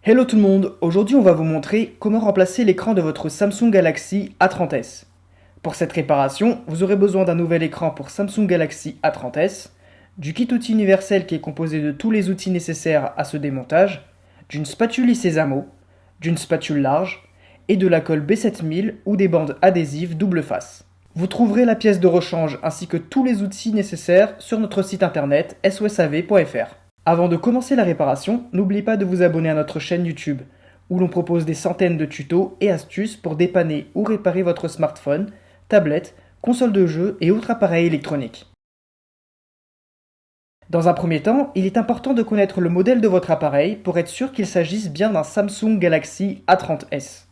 Hello tout le monde, aujourd'hui on va vous montrer comment remplacer l'écran de votre Samsung Galaxy A30s. Pour cette réparation, vous aurez besoin d'un nouvel écran pour Samsung Galaxy A30s, du kit outil universel qui est composé de tous les outils nécessaires à ce démontage, d'une spatule Sésamo, d'une spatule large et de la colle B7000 ou des bandes adhésives double face. Vous trouverez la pièce de rechange ainsi que tous les outils nécessaires sur notre site internet sosav.fr. Avant de commencer la réparation, n'oubliez pas de vous abonner à notre chaîne YouTube, où l'on propose des centaines de tutos et astuces pour dépanner ou réparer votre smartphone, tablette, console de jeu et autres appareils électroniques. Dans un premier temps, il est important de connaître le modèle de votre appareil pour être sûr qu'il s'agisse bien d'un Samsung Galaxy A30s.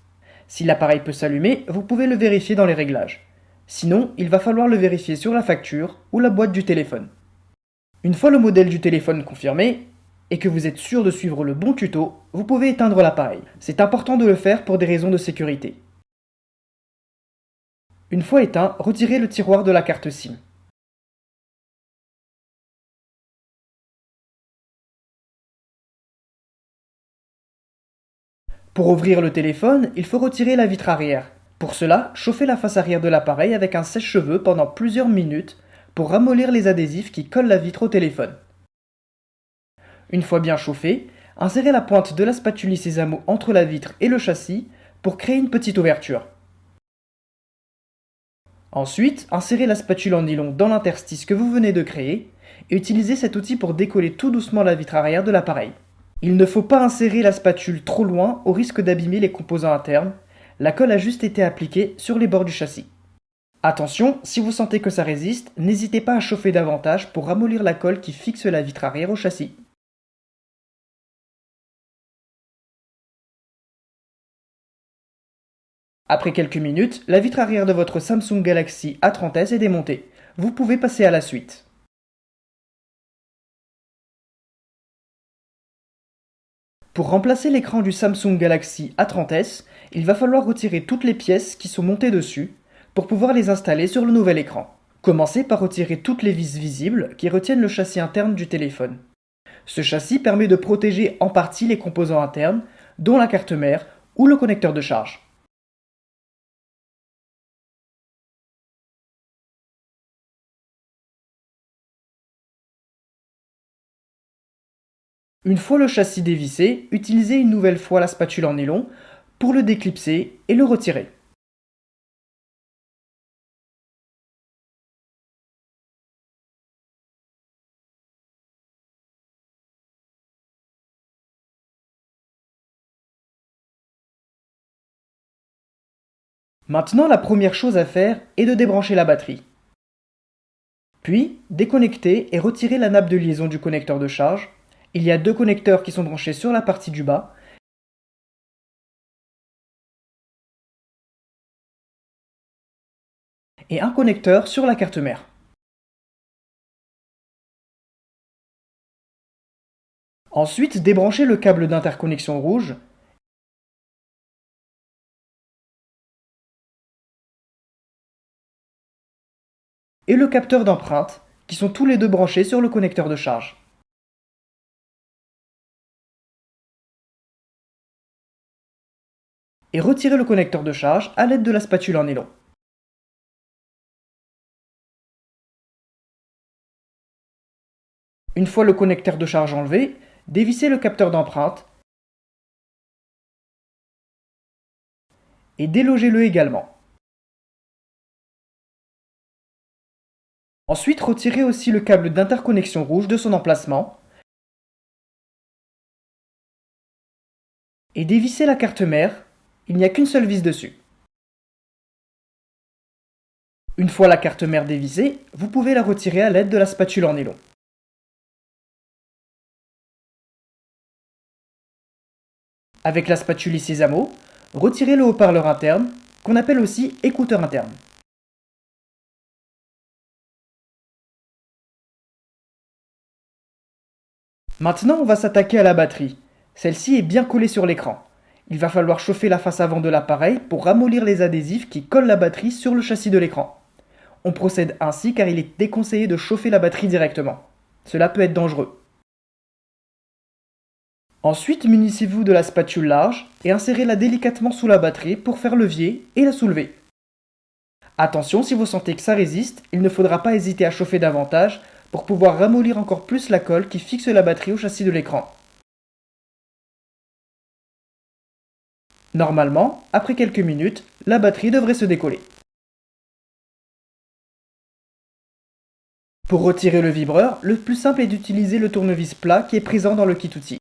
Si l'appareil peut s'allumer, vous pouvez le vérifier dans les réglages. Sinon, il va falloir le vérifier sur la facture ou la boîte du téléphone. Une fois le modèle du téléphone confirmé, et que vous êtes sûr de suivre le bon tuto, vous pouvez éteindre l'appareil. C'est important de le faire pour des raisons de sécurité. Une fois éteint, retirez le tiroir de la carte SIM. Pour ouvrir le téléphone, il faut retirer la vitre arrière. Pour cela, chauffez la face arrière de l'appareil avec un sèche-cheveux pendant plusieurs minutes pour ramollir les adhésifs qui collent la vitre au téléphone. Une fois bien chauffé, insérez la pointe de la spatule Sésamo entre la vitre et le châssis pour créer une petite ouverture. Ensuite, insérez la spatule en nylon dans l'interstice que vous venez de créer et utilisez cet outil pour décoller tout doucement la vitre arrière de l'appareil. Il ne faut pas insérer la spatule trop loin au risque d'abîmer les composants internes. La colle a juste été appliquée sur les bords du châssis. Attention, si vous sentez que ça résiste, n'hésitez pas à chauffer davantage pour ramollir la colle qui fixe la vitre arrière au châssis. Après quelques minutes, la vitre arrière de votre Samsung Galaxy A30s est démontée. Vous pouvez passer à la suite. Pour remplacer l'écran du Samsung Galaxy A30s, il va falloir retirer toutes les pièces qui sont montées dessus pour pouvoir les installer sur le nouvel écran. Commencez par retirer toutes les vis visibles qui retiennent le châssis interne du téléphone. Ce châssis permet de protéger en partie les composants internes, dont la carte mère ou le connecteur de charge. Une fois le châssis dévissé, utilisez une nouvelle fois la spatule en nylon pour le déclipser et le retirer. Maintenant, la première chose à faire est de débrancher la batterie. Puis, déconnecter et retirer la nappe de liaison du connecteur de charge. Il y a deux connecteurs qui sont branchés sur la partie du bas et un connecteur sur la carte mère. Ensuite, débranchez le câble d'interconnexion rouge et le capteur d'empreinte, qui sont tous les deux branchés sur le connecteur de charge. Et retirez le connecteur de charge à l'aide de la spatule en nylon. Une fois le connecteur de charge enlevé, dévissez le capteur d'empreinte et délogez-le également. Ensuite, retirez aussi le câble d'interconnexion rouge de son emplacement et dévissez la carte mère. Il n'y a qu'une seule vis dessus. Une fois la carte mère dévissée, vous pouvez la retirer à l'aide de la spatule en nylon. Avec la spatule Sésamo, retirez le haut-parleur interne, qu'on appelle aussi écouteur interne. Maintenant, on va s'attaquer à la batterie. Celle-ci est bien collée sur l'écran. Il va falloir chauffer la face avant de l'appareil pour ramollir les adhésifs qui collent la batterie sur le châssis de l'écran. On procède ainsi car il est déconseillé de chauffer la batterie directement. Cela peut être dangereux. Ensuite, munissez-vous de la spatule large et insérez-la délicatement sous la batterie pour faire levier et la soulever. Attention, si vous sentez que ça résiste, il ne faudra pas hésiter à chauffer davantage pour pouvoir ramollir encore plus la colle qui fixe la batterie au châssis de l'écran. Normalement, après quelques minutes, la batterie devrait se décoller. Pour retirer le vibreur, le plus simple est d'utiliser le tournevis plat qui est présent dans le kit outil.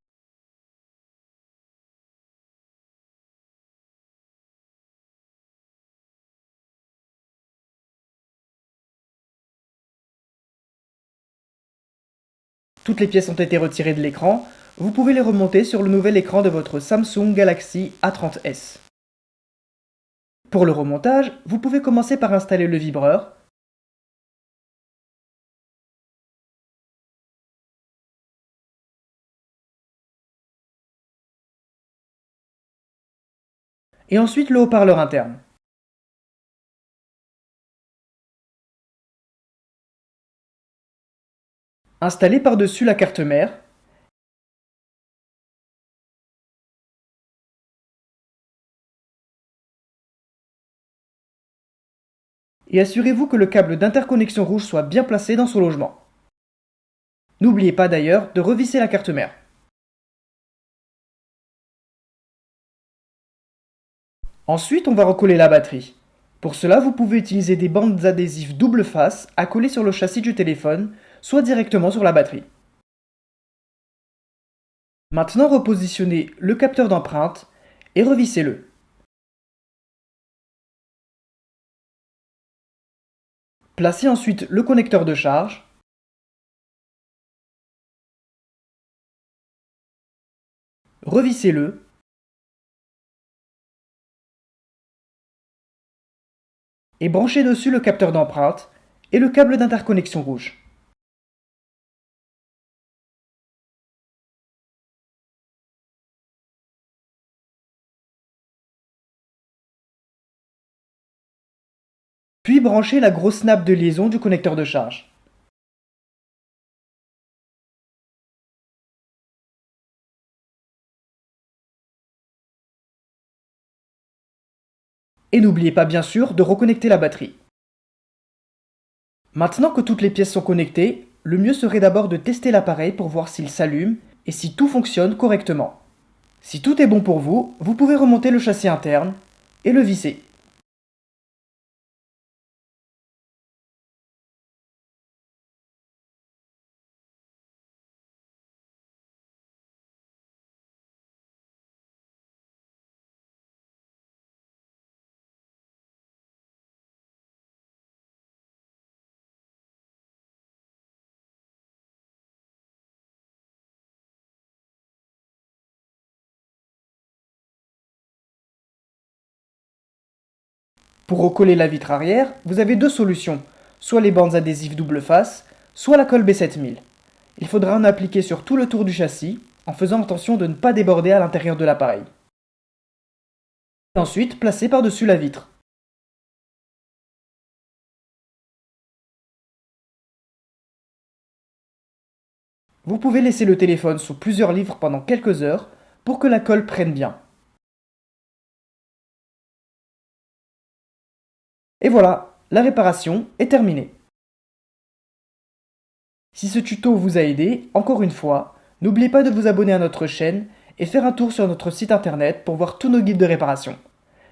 Toutes les pièces ont été retirées de l'écran, vous pouvez les remonter sur le nouvel écran de votre Samsung Galaxy A30s. Pour le remontage, vous pouvez commencer par installer le vibreur, et ensuite le haut-parleur interne. Installez par-dessus la carte mère, et assurez-vous que le câble d'interconnexion rouge soit bien placé dans son logement. N'oubliez pas d'ailleurs de revisser la carte mère. Ensuite, on va recoller la batterie. Pour cela, vous pouvez utiliser des bandes adhésives double face à coller sur le châssis du téléphone, soit directement sur la batterie. Maintenant, repositionnez le capteur d'empreinte et revissez-le. Placez ensuite le connecteur de charge. Revissez-le. Et branchez dessus le capteur d'empreinte et le câble d'interconnexion rouge. Puis branchez la grosse nappe de liaison du connecteur de charge. Et n'oubliez pas bien sûr de reconnecter la batterie. Maintenant que toutes les pièces sont connectées, le mieux serait d'abord de tester l'appareil pour voir s'il s'allume et si tout fonctionne correctement. Si tout est bon pour vous, vous pouvez remonter le châssis interne et le visser. Pour recoller la vitre arrière, vous avez deux solutions, soit les bandes adhésives double face, soit la colle B7000. Il faudra en appliquer sur tout le tour du châssis, en faisant attention de ne pas déborder à l'intérieur de l'appareil. Ensuite, placez par-dessus la vitre. Vous pouvez laisser le téléphone sous plusieurs livres pendant quelques heures pour que la colle prenne bien. Et voilà, la réparation est terminée. Si ce tuto vous a aidé, encore une fois, n'oubliez pas de vous abonner à notre chaîne et faire un tour sur notre site internet pour voir tous nos guides de réparation.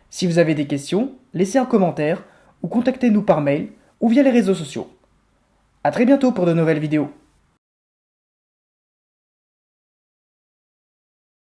Si vous avez des questions, laissez un commentaire ou contactez-nous par mail ou via les réseaux sociaux. A très bientôt pour de nouvelles vidéos.